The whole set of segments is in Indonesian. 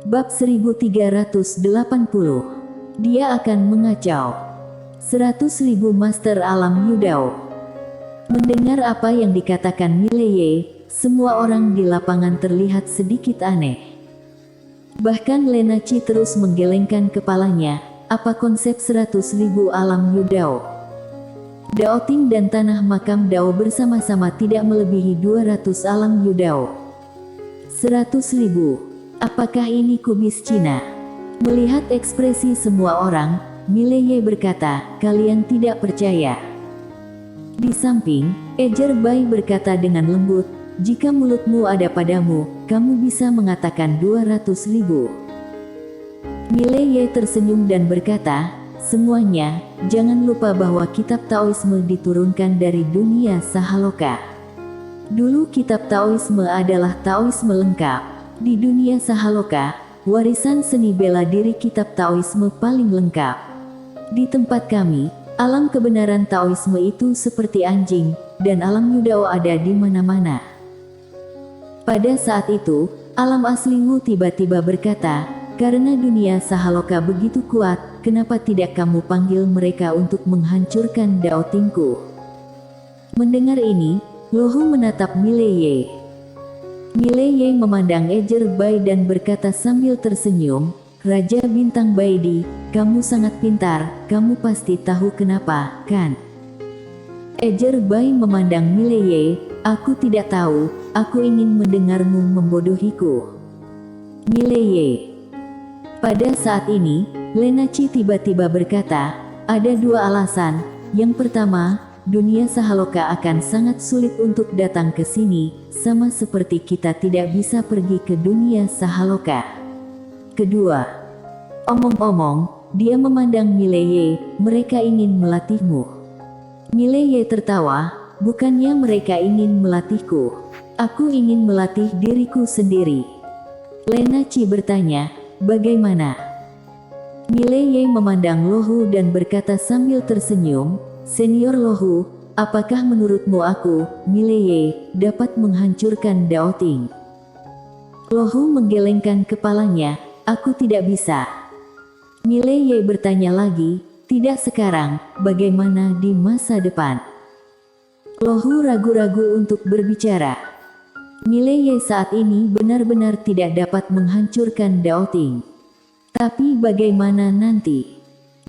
Bab 1380. Dia akan mengacau. 100.000 Master Alam Yudao. Mendengar apa yang dikatakan Mileye, semua orang di lapangan terlihat sedikit aneh. Bahkan Lena Chi terus menggelengkan kepalanya. Apa konsep 100.000 alam Yudao? Dao Ting dan tanah makam Dao bersama-sama tidak melebihi 200 alam Yudao. 100.000. Apakah ini kubis Cina? Melihat ekspresi semua orang, Mileye berkata, kalian tidak percaya. Di samping, Ejer Bai berkata dengan lembut, jika mulutmu ada padamu, kamu bisa mengatakan 200.000. Mileye tersenyum dan berkata, semuanya, jangan lupa bahwa kitab Taoisme diturunkan dari dunia Sahaloka. Dulu kitab Taoisme adalah Taoisme lengkap. Di dunia Sahaloka, warisan seni bela diri kitab Taoisme paling lengkap. Di tempat kami, alam kebenaran Taoisme itu seperti anjing, dan alam Yudao ada di mana-mana. Pada saat itu, alam aslimu tiba-tiba berkata, karena dunia Sahaloka begitu kuat, kenapa tidak kamu panggil mereka untuk menghancurkan Dao Tingku? Mendengar ini, Lohu menatap Mileye. Mileye memandang Ejer Bai dan berkata sambil tersenyum, Raja Bintang Baidi, kamu sangat pintar, kamu pasti tahu kenapa, kan? Ejer Bai memandang Mileye, aku tidak tahu, aku ingin mendengarmu membodohiku. Mileye. Pada saat ini, Lena Chi tiba-tiba berkata, ada dua alasan. Yang pertama, dunia Sahaloka akan sangat sulit untuk datang ke sini, sama seperti kita tidak bisa pergi ke dunia Sahaloka. Kedua, omong-omong, dia memandang Mileye, mereka ingin melatihmu. Mileye tertawa, bukannya mereka ingin melatihku. Aku ingin melatih diriku sendiri. Lena Chi bertanya, bagaimana? Mileye memandang Lohu dan berkata sambil tersenyum, Senior Lohu, apakah menurutmu aku, Mileye, dapat menghancurkan Dao Ting? Lohu menggelengkan kepalanya, aku tidak bisa. Mileye bertanya lagi, tidak sekarang, bagaimana di masa depan? Lohu ragu-ragu untuk berbicara. Mileye saat ini benar-benar tidak dapat menghancurkan Dao Ting. Tapi bagaimana nanti?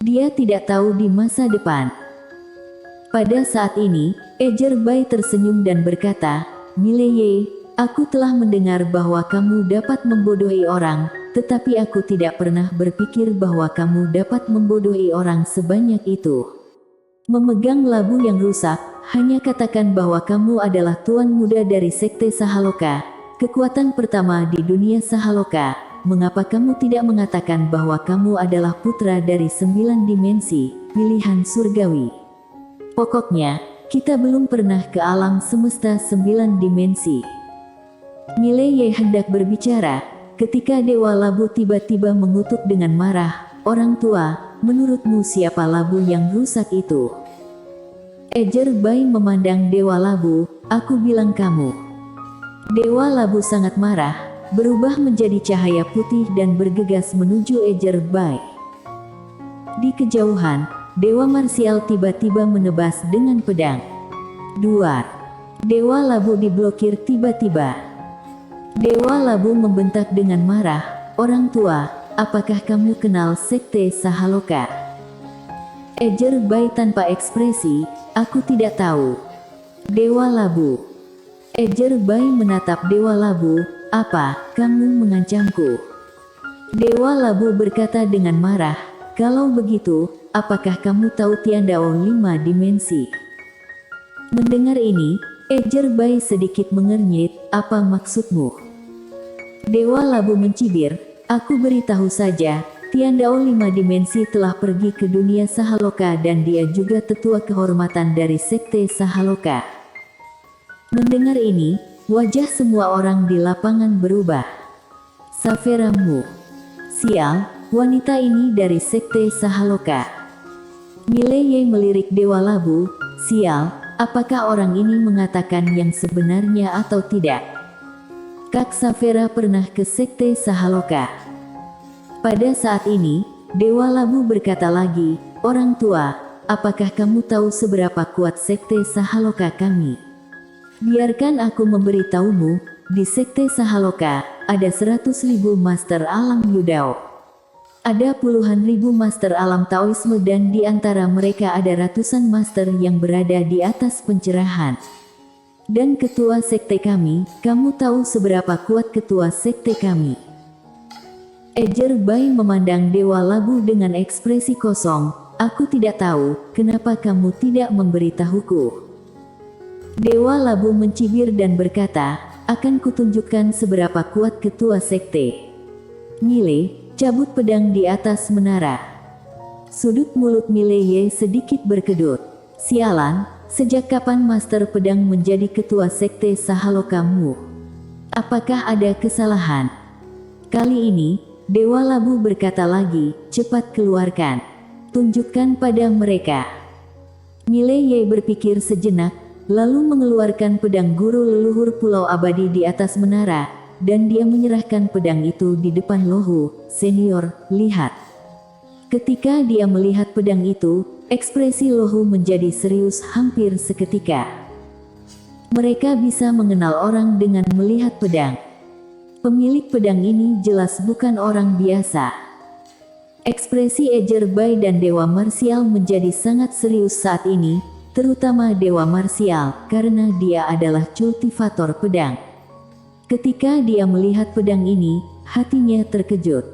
Dia tidak tahu di masa depan. Pada saat ini, Ejer Bai tersenyum dan berkata, Mileye, aku telah mendengar bahwa kamu dapat membodohi orang, tetapi aku tidak pernah berpikir bahwa kamu dapat membodohi orang sebanyak itu. Memegang labu yang rusak, hanya katakan bahwa kamu adalah tuan muda dari sekte Sahaloka, kekuatan pertama di dunia Sahaloka. Mengapa kamu tidak mengatakan bahwa kamu adalah putra dari 9 dimensi, pilihan surgawi? Pokoknya, kita belum pernah ke alam semesta 9 dimensi. Mileye hendak berbicara, ketika Dewa Labu tiba-tiba mengutuk dengan marah, orang tua, menurutmu siapa labu yang rusak itu? Ejer Bai memandang Dewa Labu, aku bilang kamu. Dewa Labu sangat marah, berubah menjadi cahaya putih dan bergegas menuju Ejer Bai. Di kejauhan, Dewa Marsial tiba-tiba menebas dengan pedang. Duar. Dewa Labu diblokir tiba-tiba. Dewa Labu membentak dengan marah, orang tua, apakah kamu kenal sekte Sahaloka? Ejer Bai tanpa ekspresi, aku tidak tahu. Dewa Labu. Ejer Bai menatap Dewa Labu, apa, kamu mengancamku? Dewa Labu berkata dengan marah, kalau begitu, apakah kamu tahu Tiandao 5 dimensi? Mendengar ini, Ejer Bai sedikit mengernyit, apa maksudmu? Dewa Labu mencibir, aku beritahu saja, Tiandao 5 dimensi telah pergi ke dunia Sahaloka dan dia juga tetua kehormatan dari sekte Sahaloka. Mendengar ini, wajah semua orang di lapangan berubah. Saferamu. Sial, wanita ini dari sekte Sahaloka. Mileye melirik Dewa Labu, sial, apakah orang ini mengatakan yang sebenarnya atau tidak? Kak Safera pernah ke sekte Sahaloka. Pada saat ini, Dewa Labu berkata lagi, "Orang tua, apakah kamu tahu seberapa kuat sekte Sahaloka kami? Biarkan aku memberitahumu, di sekte Sahaloka, ada 100.000 master alam Yudao. Ada puluhan ribu master alam Taoisme dan di antara mereka ada ratusan master yang berada di atas pencerahan. Dan ketua sekte kami, kamu tahu seberapa kuat ketua sekte kami?" Ejer Bai memandang Dewa Labu dengan ekspresi kosong. "Aku tidak tahu, kenapa kamu tidak memberitahuku?" Dewa Labu mencibir dan berkata, "Akan kutunjukkan seberapa kuat ketua sekte." "Mile, cabut pedang di atas menara." Sudut mulut Mileye sedikit berkedut. "Sialan, sejak kapan Master Pedang menjadi ketua sekte Sahalokamu? Apakah ada kesalahan?" Kali ini, Dewa Labu berkata lagi, "Cepat keluarkan. Tunjukkan pada mereka." Mileye berpikir sejenak, lalu mengeluarkan pedang guru leluhur Pulau Abadi di atas menara, dan dia menyerahkan pedang itu di depan Lohu. "Senior, lihat." Ketika dia melihat pedang itu, ekspresi Lohu menjadi serius hampir seketika. Mereka bisa mengenal orang dengan melihat pedang. Pemilik pedang ini jelas bukan orang biasa. Ekspresi Ejer Bai dan Dewa Marsial menjadi sangat serius saat ini, terutama Dewa Marsial, karena dia adalah cultivator pedang. Ketika dia melihat pedang ini, hatinya terkejut.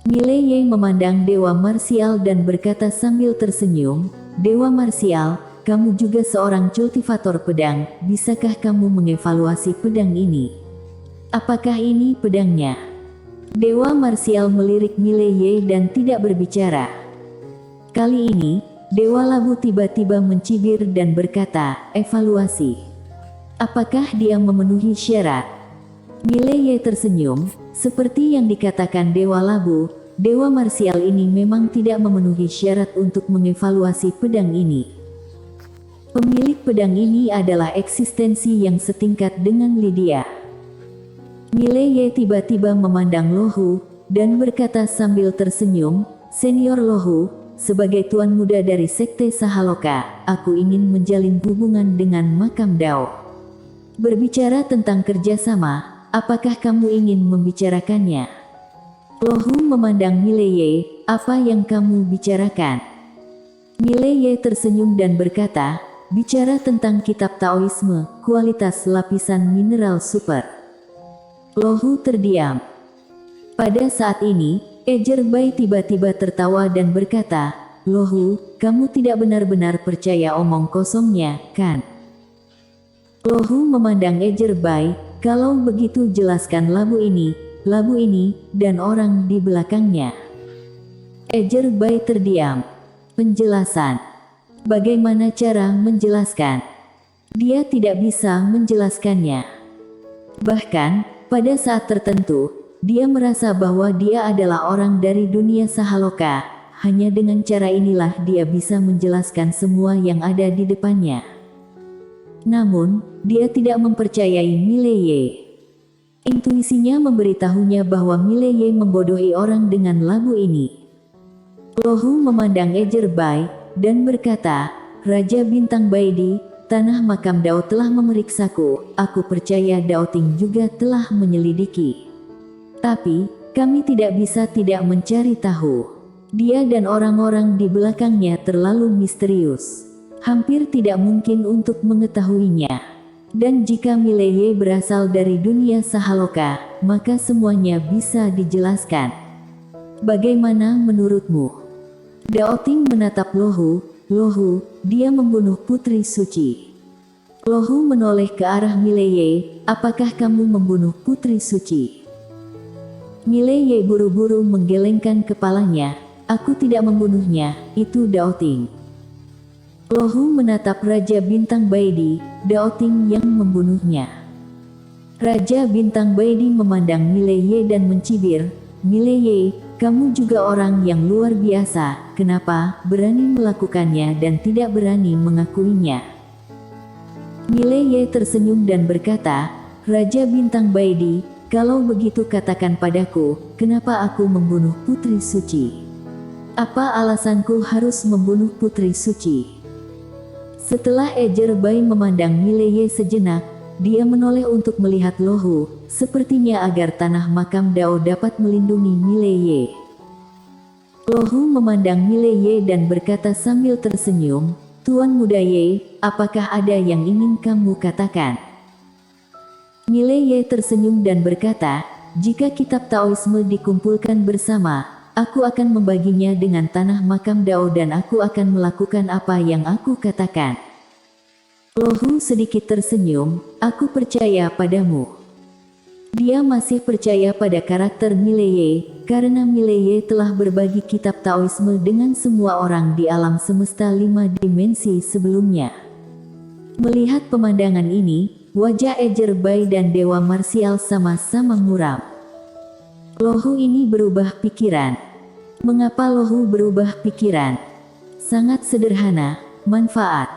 Mileye memandang Dewa Marsial dan berkata sambil tersenyum, "Dewa Marsial, kamu juga seorang cultivator pedang, bisakah kamu mengevaluasi pedang ini? Apakah ini pedangnya?" Dewa Marsial melirik Mileye dan tidak berbicara. Kali ini, Dewa Labu tiba-tiba mencibir dan berkata, "Evaluasi. Apakah dia memenuhi syarat?" Mileye tersenyum, seperti yang dikatakan Dewa Labu, Dewa Marsial ini memang tidak memenuhi syarat untuk mengevaluasi pedang ini. Pemilik pedang ini adalah eksistensi yang setingkat dengan Lydia. Mileye tiba-tiba memandang Lohu, dan berkata sambil tersenyum, "Senior Lohu, sebagai tuan muda dari sekte Sahaloka, aku ingin menjalin hubungan dengan makam Dao. Berbicara tentang kerjasama, apakah kamu ingin membicarakannya?" Lohu memandang Mileye, "Apa yang kamu bicarakan?" Mileye tersenyum dan berkata, "Bicara tentang kitab Taoisme, kualitas lapisan mineral super." Lohu terdiam. Pada saat ini, Ejer Bai tiba-tiba tertawa dan berkata, "Lohu, kamu tidak benar-benar percaya omong kosongnya, kan?" Lohu memandang Ejer Bai, "Kalau begitu jelaskan labu ini, dan orang di belakangnya." Ejer Bai terdiam. Penjelasan. Bagaimana cara menjelaskan? Dia tidak bisa menjelaskannya. Bahkan, pada saat tertentu, dia merasa bahwa dia adalah orang dari dunia Sahaloka. Hanya dengan cara inilah dia bisa menjelaskan semua yang ada di depannya. Namun, dia tidak mempercayai Mileye. Intuisinya memberitahunya bahwa Mileye membodohi orang dengan labu ini. Lohu memandang Ejer Bai, dan berkata, "Raja Bintang Baidi, tanah makam Dao telah memeriksaku, aku percaya Dao Ting juga telah menyelidiki. Tapi, kami tidak bisa tidak mencari tahu. Dia dan orang-orang di belakangnya terlalu misterius. Hampir tidak mungkin untuk mengetahuinya. Dan jika Mileye berasal dari dunia Sahaloka, maka semuanya bisa dijelaskan. Bagaimana menurutmu?" Dao Ting menatap Lohu. "Lohu, dia membunuh putri suci." Lohu menoleh ke arah Mileye, "Apakah kamu membunuh putri suci?" Mileye buru-buru menggelengkan kepalanya, "Aku tidak membunuhnya, itu Dao Ting." Lohu menatap Raja Bintang Baidi, "Dao Ting yang membunuhnya." Raja Bintang Baidi memandang Mileye dan mencibir, "Mileye, kamu juga orang yang luar biasa, kenapa berani melakukannya dan tidak berani mengakuinya?" Mileye tersenyum dan berkata, "Raja Bintang Baidi, Kalau begitu katakan padaku, kenapa aku membunuh putri suci? Apa alasanku harus membunuh putri suci? Setelah Ejerbai memandang Mileye sejenak, dia menoleh untuk melihat Lohu, sepertinya agar tanah makam Dao dapat melindungi Mileye. Lohu memandang Mileye dan berkata sambil tersenyum, "Tuan Muda Ye, apakah ada yang ingin kamu katakan?" Mileye tersenyum dan berkata, "Jika kitab Taoisme dikumpulkan bersama, aku akan membaginya dengan tanah makam Dao dan aku akan melakukan apa yang aku katakan." Lohu sedikit tersenyum, "Aku percaya padamu." Dia masih percaya pada karakter Mileye, karena Mileye telah berbagi kitab Taoisme dengan semua orang di alam semesta 5 dimensi sebelumnya. Melihat pemandangan ini, wajah Ejerbai dan Dewa Marsial sama-sama muram. Lohu ini berubah pikiran. Mengapa Lohu berubah pikiran? Sangat sederhana, manfaat.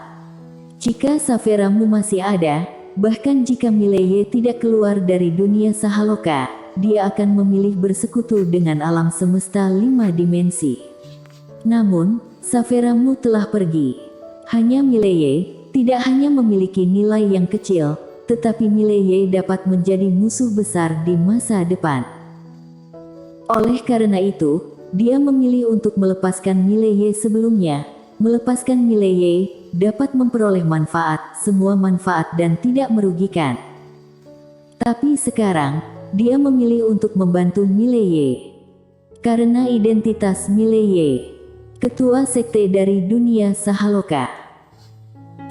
Jika Saferamu masih ada, bahkan jika Mileye tidak keluar dari dunia Sahaloka, dia akan memilih bersekutu dengan alam semesta 5 dimensi. Namun, Saferamu telah pergi. Hanya Mileye tidak hanya memiliki nilai yang kecil, tetapi Mileye dapat menjadi musuh besar di masa depan. Oleh karena itu, dia memilih untuk melepaskan Mileye sebelumnya. Melepaskan Mileye dapat memperoleh manfaat, semua manfaat dan tidak merugikan. Tapi sekarang, dia memilih untuk membantu Mileye. Karena identitas Mileye, ketua sekte dari dunia Sahaloka.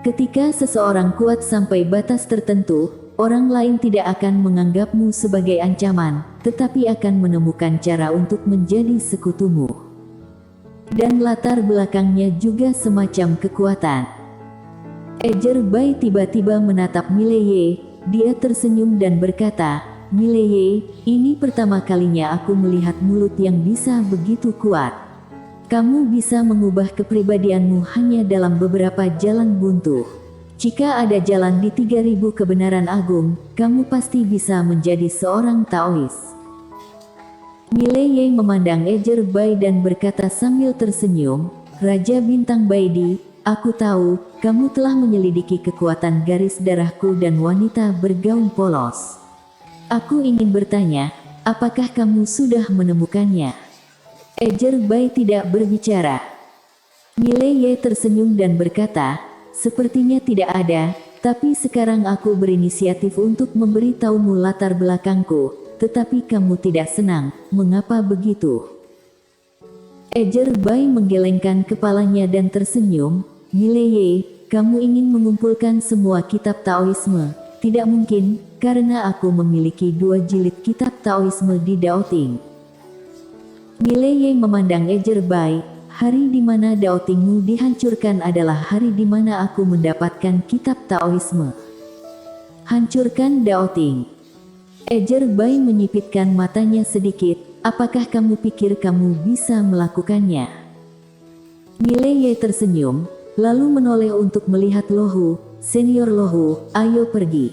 Ketika seseorang kuat sampai batas tertentu, orang lain tidak akan menganggapmu sebagai ancaman, tetapi akan menemukan cara untuk menjadi sekutumu. Dan latar belakangnya juga semacam kekuatan. Ejerbai tiba-tiba menatap Mileye, dia tersenyum dan berkata, "Mileye, ini pertama kalinya aku melihat mulut yang bisa begitu kuat. Kamu bisa mengubah kepribadianmu hanya dalam beberapa jalan buntu. Jika ada jalan di 3000 kebenaran agung, kamu pasti bisa menjadi seorang Taois." Mileye memandang Ejerbai dan berkata sambil tersenyum, "Raja Bintang Baidi, aku tahu, kamu telah menyelidiki kekuatan garis darahku dan wanita bergaun polos. Aku ingin bertanya, apakah kamu sudah menemukannya?" Ejerbai tidak berbicara. Mileye tersenyum dan berkata, "Sepertinya tidak ada, tapi sekarang aku berinisiatif untuk memberitahumu latar belakangku, tetapi kamu tidak senang, mengapa begitu?" Ejerbai menggelengkan kepalanya dan tersenyum, "Mileye, kamu ingin mengumpulkan semua kitab Taoisme? Tidak mungkin, karena aku memiliki 2 jilid kitab Taoisme di Daoting." Mileye memandang Ejerbai, "Hari di mana Daotingmu dihancurkan adalah hari di mana aku mendapatkan kitab Taoisme." "Hancurkan Daoting?" Ejerbai menyipitkan matanya sedikit, "Apakah kamu pikir kamu bisa melakukannya?" Mileye tersenyum, lalu menoleh untuk melihat Lohu, "Senior Lohu, ayo pergi."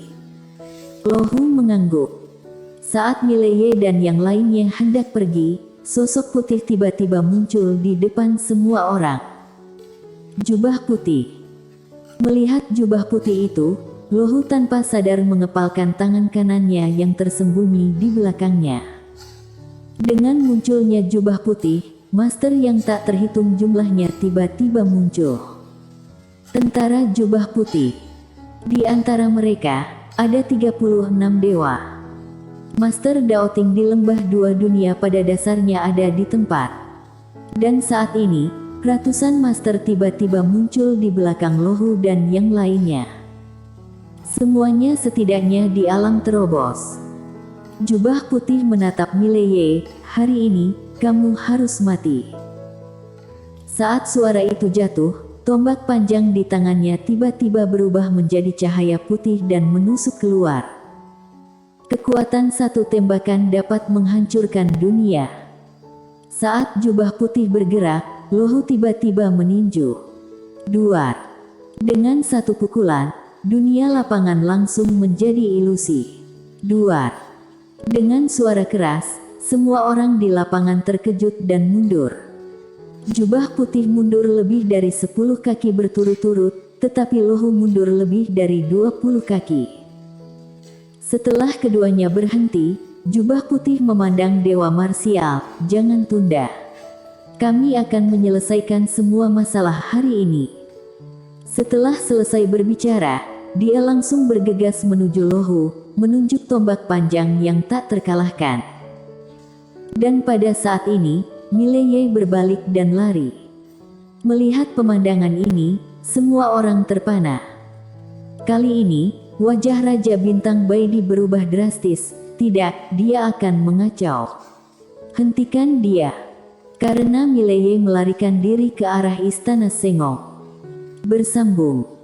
Lohu mengangguk. Saat Mileye dan yang lainnya hendak pergi, sosok putih tiba-tiba muncul di depan semua orang. Jubah putih. Melihat jubah putih itu, Lohu tanpa sadar mengepalkan tangan kanannya yang tersembunyi di belakangnya. Dengan munculnya jubah putih, master yang tak terhitung jumlahnya tiba-tiba muncul. Tentara jubah putih. Di antara mereka, ada 36 dewa. Master Daoting di lembah 2 dunia pada dasarnya ada di tempat. Dan saat ini, ratusan master tiba-tiba muncul di belakang Lohu dan yang lainnya. Semuanya setidaknya di alam terobos. Jubah putih menatap Mileye, "Hari ini, kamu harus mati." Saat suara itu jatuh, tombak panjang di tangannya tiba-tiba berubah menjadi cahaya putih dan menusuk keluar. Kekuatan satu tembakan dapat menghancurkan dunia. Saat jubah putih bergerak, Lohu tiba-tiba meninju. Duar. Dengan satu pukulan, dunia lapangan langsung menjadi ilusi. Duar. Dengan suara keras, semua orang di lapangan terkejut dan mundur. Jubah putih mundur lebih dari 10 kaki berturut-turut, tetapi Luhu mundur lebih dari 20 kaki. Setelah keduanya berhenti, Jubah putih memandang Dewa Marsial, "Jangan tunda. Kami akan menyelesaikan semua masalah hari ini." Setelah selesai berbicara, dia langsung bergegas menuju Luhu, menunjuk tombak panjang yang tak terkalahkan. Dan pada saat ini, Mileye berbalik dan lari. Melihat pemandangan ini, semua orang terpana. Kali ini, wajah Raja Bintang Baidi berubah drastis. Tidak, dia akan mengacau. Hentikan dia. Karena Mileye melarikan diri ke arah istana Sengong. Bersambung.